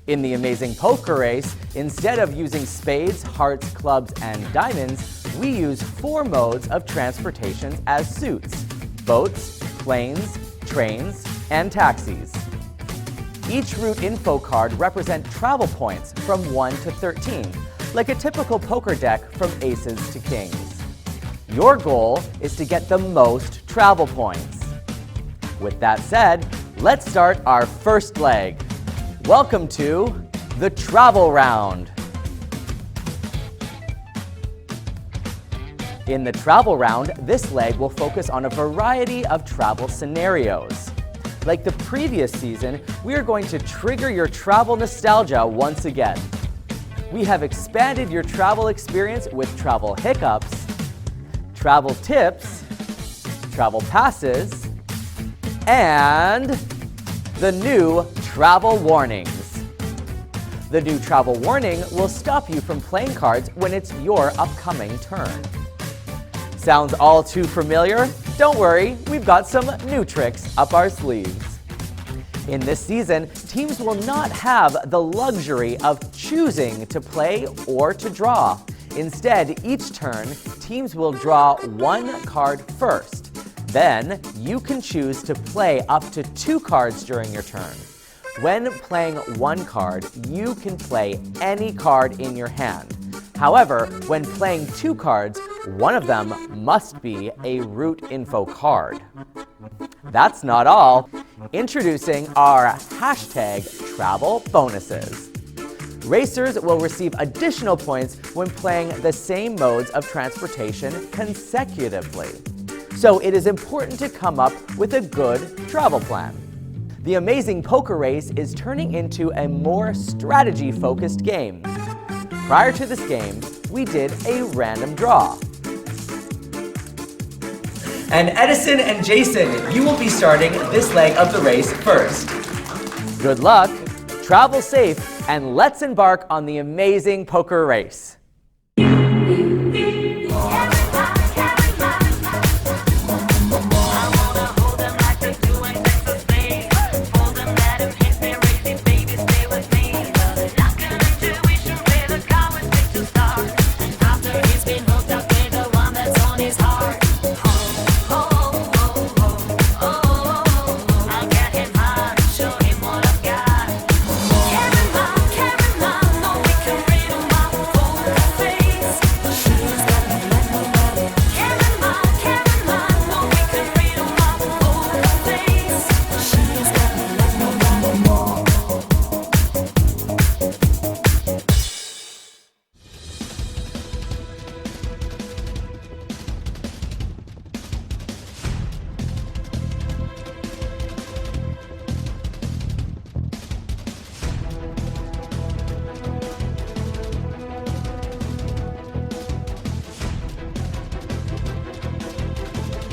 In the amazing poker race, instead of using spades, hearts, clubs, and diamonds, we use 4 modes of transportation as suits: boats, planes, trains, and taxis. Each route info card represents travel points from 1 to 13, like a typical poker deck from aces to kings. Your goal is to get the most travel points. With that said, let's start our first leg. Welcome to the travel round. In the travel round, this leg will focus on a variety of travel scenarios. Like the previous season, we are going to trigger your travel nostalgia once again. We have expanded your travel experience with travel hiccups, travel tips, travel passes, and the new travel warnings. The new travel warning will stop you from playing cards when it's your upcoming turn. Sounds all too familiar? Don't worry, we've got some new tricks up our sleeves. In this season, teams will not have the luxury of choosing to play or to draw. Instead, each turn, teams will draw 1 card first. Then, you can choose to play up to 2 cards during your turn. When playing 1 card, you can play any card in your hand. However, when playing 2 cards, one of them must be a route info card. That's not all. Introducing our hashtag travel bonuses. Racers will receive additional points when playing the same modes of transportation consecutively. So it is important to come up with a good travel plan. The amazing poker race is turning into a more strategy-focused game. Prior to this game, we did a random draw. And Edison and Jason, you will be starting this leg of the race first. Good luck, travel safe, and let's embark on the amazing poker race.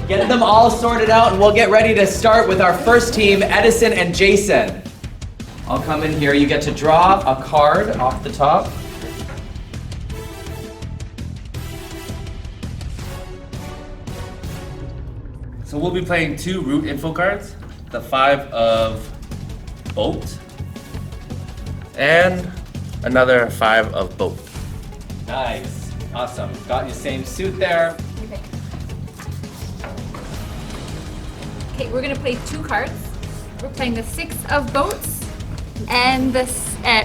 Get them all sorted out and we'll get ready to start with our first team, Edison and Jason. I'll come in here. You get to draw a card off the top. So we'll be playing 2 route info cards, the 5 of boat, and another 5 of boat. Nice. Awesome. Got your same suit there. Okay, we're gonna play 2 cards. We're playing the 6 of boats and the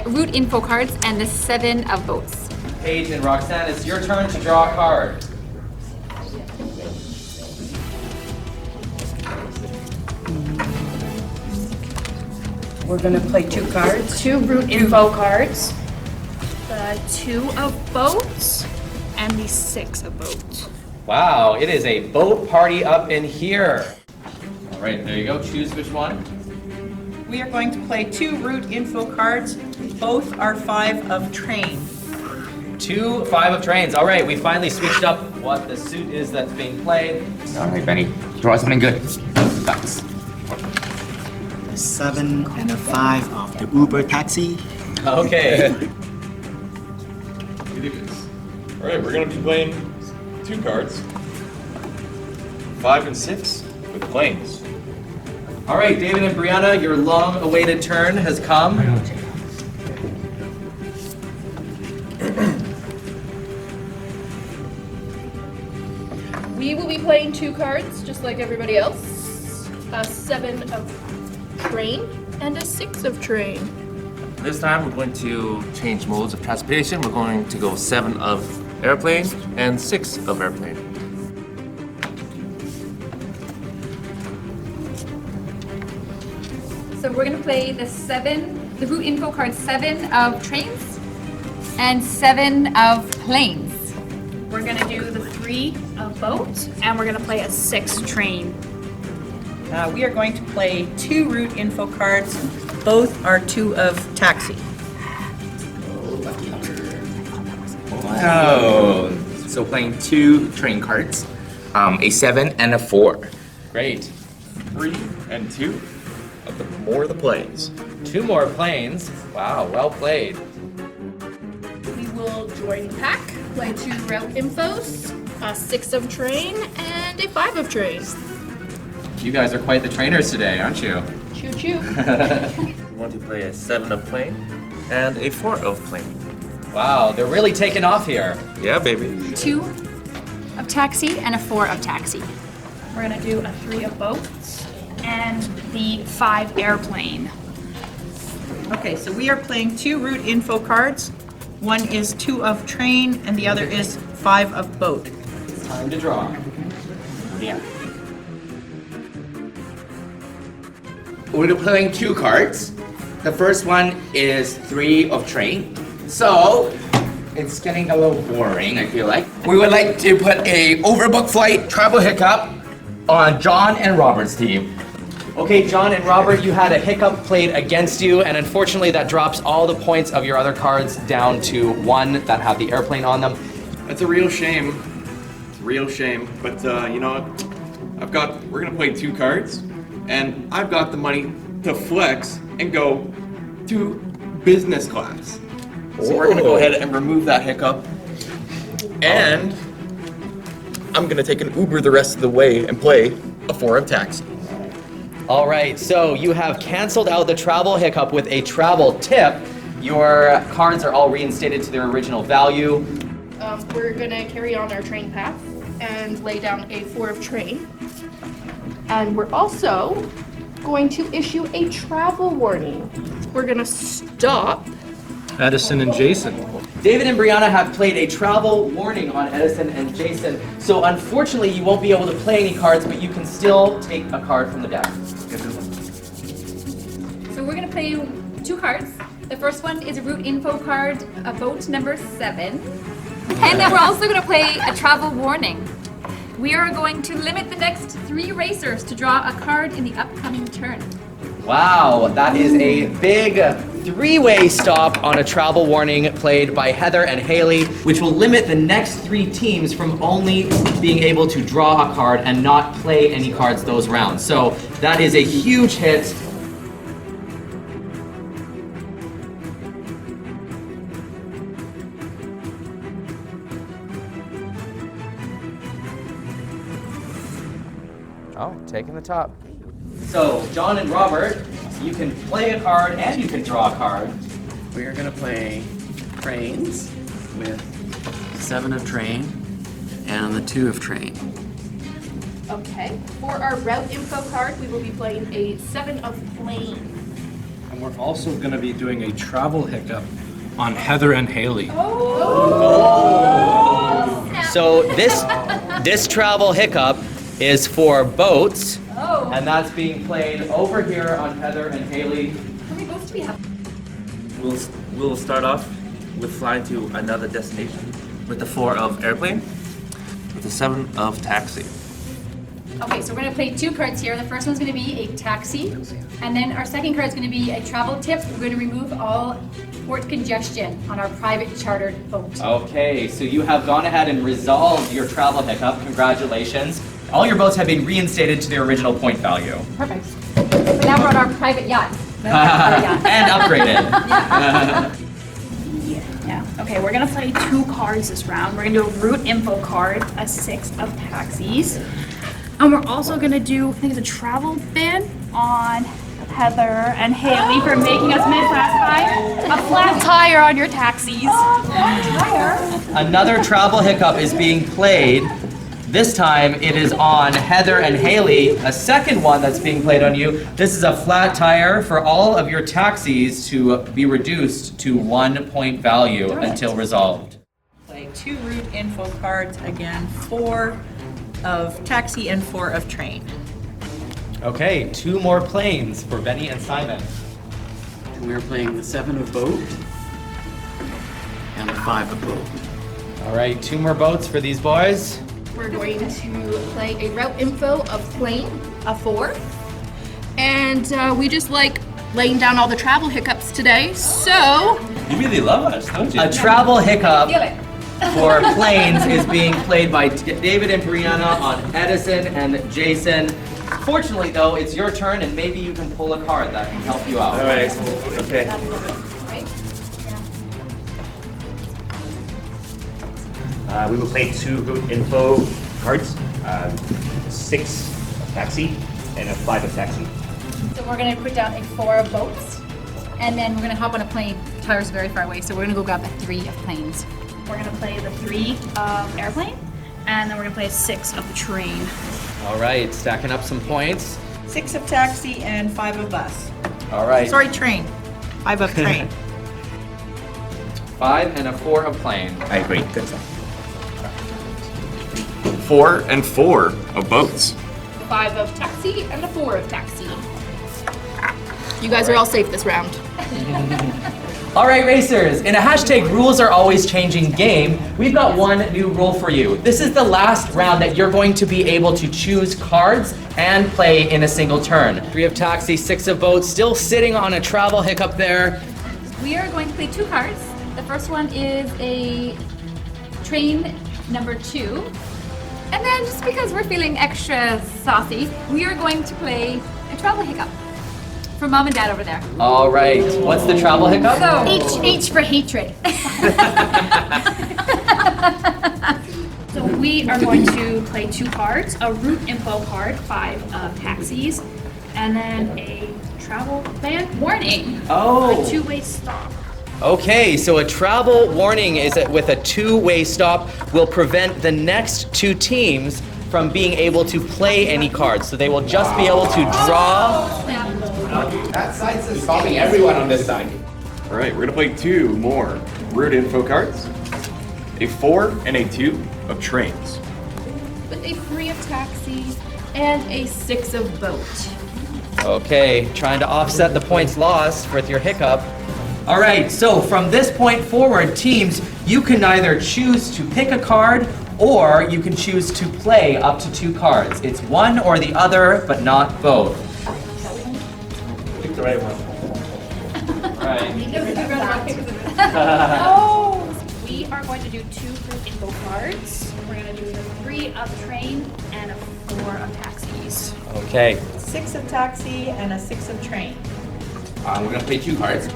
route info cards and the 7 of boats. Paige and Roxanne, it's your turn to draw a card. We're gonna play 2 cards. 2 route info cards. The 2 of boats and the 6 of boats. Wow, it is a boat party up in here. All right, there you go. Choose which one. We are going to play 2 route info cards. Both are 5 of train. 2 5 of trains. All right, we finally switched up what the suit is that's being played. All right, Benny, draw something good. Thanks. A 7 and a 5 of the Uber taxi. Okay. All right, we're going to be playing 2 cards. 5 and 6 with planes. All right, David and Brianna, your long-awaited turn has come. playing 2 cards, just like everybody else. A 7 of train and a 6 of train. This time we're going to change modes of transportation. We're going to go 7 of airplane and 6 of airplane. So we're gonna play the route info card 7 of trains and 7 of planes. We're gonna do the 3 of boat, and we're gonna play a 6 train. We are going to play 2 route info cards. Both are 2 of taxi. Wow. So playing 2 train cards, a 7 and a 4. Great. 3 and 2 of the more the planes. 2 more planes. Wow, well played. We will join pack, play 2 route infos, a 6 of train, and a 5 of train. You guys are quite the trainers today, aren't you? Choo choo. We want to play a 7 of plane and a 4 of plane. Wow, they're really taking off here. Yeah, baby. 2 of taxi and a 4 of taxi. We're gonna do a 3 of boats and the 5 airplane. Okay, so we are playing 2 route info cards. One is 2 of train and the other is 5 of boat. Time to draw. Yeah. We're playing 2 cards. The first one is 3 of train. So, it's getting a little boring, I feel like. We would like to put a overbook flight travel hiccup on John and Robert's team. Okay, John and Robert, you had a hiccup played against you, and unfortunately that drops all the points of your other cards down to 1 that have the airplane on them. That's a real shame. It's a real shame. But you know what? We're gonna play 2 cards, and I've got the money to flex and go to business class. So we're gonna go ahead and remove that hiccup. And I'm gonna take an Uber the rest of the way and play a 4 of taxi. All right, so you have canceled out the travel hiccup with a travel tip. Your cards are all reinstated to their original value. We're gonna carry on our train path and lay down a 4 of train. And we're also going to issue a travel warning. We're gonna stop Edison and Jason. David and Brianna have played a travel warning on Edison and Jason, so unfortunately you won't be able to play any cards, but you can still take a card from the deck. So we're gonna play 2 cards. The first one is a route info card, a boat number 7. And then we're also gonna play a travel warning. We are going to limit the next 3 racers to draw a card in the upcoming turn. Wow, that is a big 3-way stop on a travel warning played by Heather and Haley, which will limit the next 3 teams from only being able to draw a card and not play any cards those rounds. So that is a huge hit. Oh, taking the top. So, John and Robert, you can play a card and you can draw a card. We are going to play trains with 7 of train and the 2 of train. Okay. For our route info card, we will be playing a 7 of plane. And we're also going to be doing a travel hiccup on Heather and Haley. So this travel hiccup is for boats, and that's being played over here on Heather and Haley. How many boats do we have? We'll start off with flying to another destination with the 4 of airplane, with the 7 of taxi. Okay, so we're gonna play 2 cards here. The first one's gonna be a taxi, and then our second card is gonna be a travel tip. We're gonna remove all port congestion on our private chartered boat. Okay, so you have gone ahead and resolved your travel hiccup. Congratulations. All your boats have been reinstated to their original point value. Perfect. So now we're on our private yacht. And upgraded. Yeah. Okay, we're gonna play 2 cards this round. We're gonna do a route info card, a 6 of taxis. And we're also gonna do, I think it's a travel ban on Heather and Haley for making us miss last time. A flat tire on your taxis. Another travel hiccup is being played. This time it is on Heather and Haley, a second one that's being played on you. This is a flat tire for all of your taxis to be reduced to 1 point value until resolved. Play 2 route info cards, again, 4 of taxi and 4 of train. Okay, 2 more planes for Benny and Simon. We're playing the 7 of boat and the 5 of boat. All right, 2 more boats for these boys. We're going to play a route info of plane, a 4. And we just like laying down all the travel hiccups today, so... You really love us, don't you? A travel hiccup Feel it. for planes is being played by David and Brianna on Edison and Jason. Fortunately, though, it's your turn, and maybe you can pull a card that can help you out. All right. Okay. We will play 2 route info cards, 6 of taxi and a 5 of taxi. So we're gonna put down a 4 of boats, and then we're gonna hop on a plane. Tyler's very far away, so we're gonna go grab a 3 of planes. We're gonna play the 3 of airplane, and then we're gonna play a 6 of the train. All right, stacking up some points. 6 of taxi and 5 of bus. All right. Sorry, train. 5 of train. 5 and a 4 of plane. I agree. Good stuff. 4 and 4 of boats. 5 of taxi and a 4 of taxi. You guys are all safe this round. All right, racers, in a hashtag rules are always changing game, we've got one new rule for you. This is the last round that you're going to be able to choose cards and play in a single turn. 3 of taxi, 6 of boats, still sitting on a travel hiccup there. We are going to play 2 cards. The first one is a train number 2. And then just because we're feeling extra saucy, we are going to play a travel hiccup for Mom and Dad over there. All right, what's the travel hiccup? So, H for hatred. So we are going to play 2 cards, a route info card, 5 of taxis, and then a travel ban warning. Oh. A 2-way stop. Okay, so a travel warning is that with a 2-way stop will prevent the next 2 teams from being able to play any cards. So they will just be able to draw. That side's involving everyone on this side. All right, we're gonna play 2 more route info cards. A 4 and a 2 of trains. With a 3 of taxi and a 6 of boat. Okay, trying to offset the points lost with your hiccup. All right, so from this point forward, teams, you can either choose to pick a card or you can choose to play up to 2 cards. It's one or the other, but not both. Pick the right one. Right. Oh! We are going to do 2 route info cards. We're going to do the 3 of train and a 4 of taxis. Okay. 6 of taxi and a 6 of train. We're gonna play 2 cards.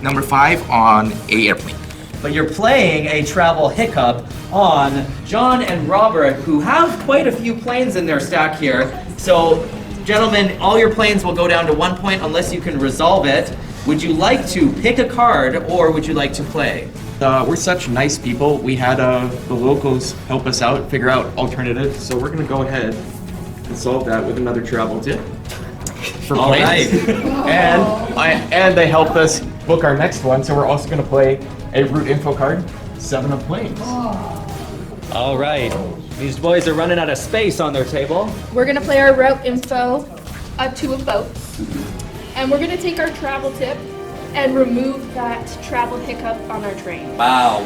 Number 5 on a airplane. But you're playing a travel hiccup on John and Robert, who have quite a few planes in their stack here. So, gentlemen, all your planes will go down to 1 point unless you can resolve it. Would you like to pick a card or would you like to play? We're such nice people. We had the locals help us out, figure out alternatives. So we're gonna go ahead and solve that with another travel tip. For All planes. right. And they helped us book our next one. So we're also gonna play a route info card, 7 of planes. All right. These boys are running out of space on their table. We're gonna play our route info, a 2 of boats. And we're gonna take our travel tip and remove that travel hiccup on our train. Wow.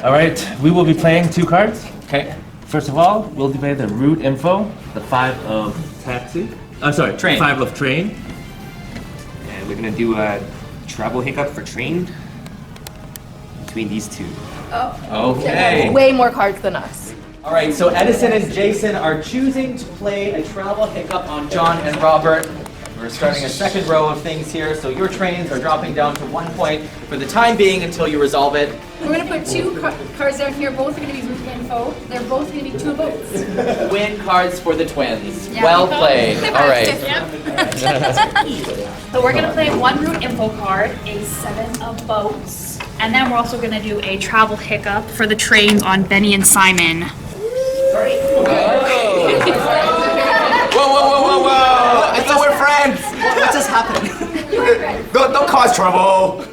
All right, we will be playing 2 cards. Okay. First of all, we'll play the route info, the 5 of taxi. I'm sorry, Train. 5 of train. And we're gonna do a travel hiccup for train between these 2. Okay. Way more cards than us. All right, so Edison and Jason are choosing to play a travel hiccup on John and Robert. We're starting a second row of things here, so your trains are dropping down to 1 point for the time being until you resolve it. we're going to put 2 cards down here. Both are going to be route info. They're both going to be 2 boats. Win cards for the twins. Yeah. Well played. All right. Yep. So we're gonna play one route info card, a 7 of boats, and then we're also gonna do a travel hiccup for the trains on Benny and Simon. Whoa, whoa, whoa, whoa, whoa! I thought we're friends! What just happened? Don't cause trouble!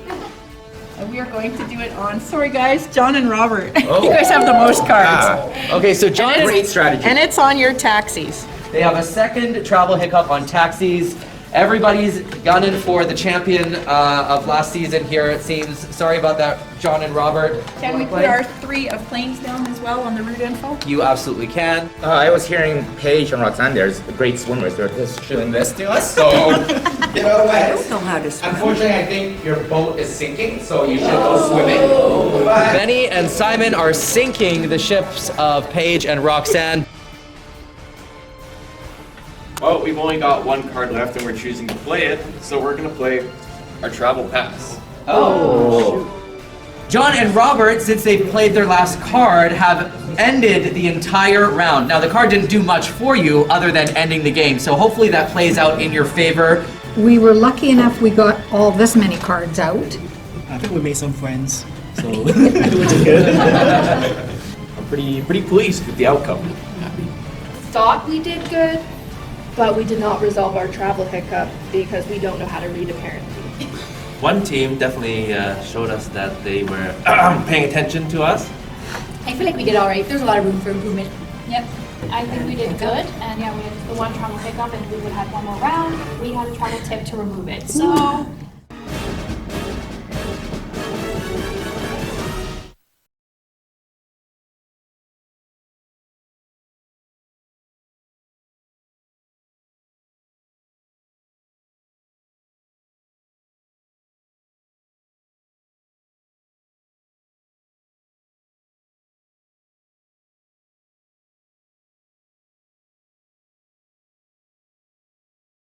And we are going to do it on, sorry guys, John and Robert. You guys have the most cards. Okay, so John, Great strategy. And it's on your taxis. they have a second travel hiccup on taxis. Everybody's gunning for the champion of last season here, it seems. Sorry about that, John and Robert. Can we put our 3 of planes down as well on the route info? You absolutely can. I was hearing Paige and Roxanne, there's great swimmers. They're just showing this to us, so you know what? I don't know how to swim. Unfortunately, I think your boat is sinking, so you should go swimming. But Benny and Simon are sinking the ships of Paige and Roxanne. Well, we've only got one card left and we're choosing to play it, so we're gonna play our travel pass. John and Robert, since they've played their last card, have ended the entire round. Now, the card didn't do much for you other than ending the game, so hopefully that plays out in your favor. We were lucky enough we got all this many cards out. I think we made some friends, so which is good. I'm pretty pleased with the outcome. Thought we did good, but we did not resolve our travel hiccup because we don't know how to read apparently. One team definitely showed us that they were paying attention to us. I feel like we did all right. There's a lot of room for improvement. Yep, I think we did good, and yeah, we had the one travel hiccup, and we would have one more round. We had a travel tip to remove it, so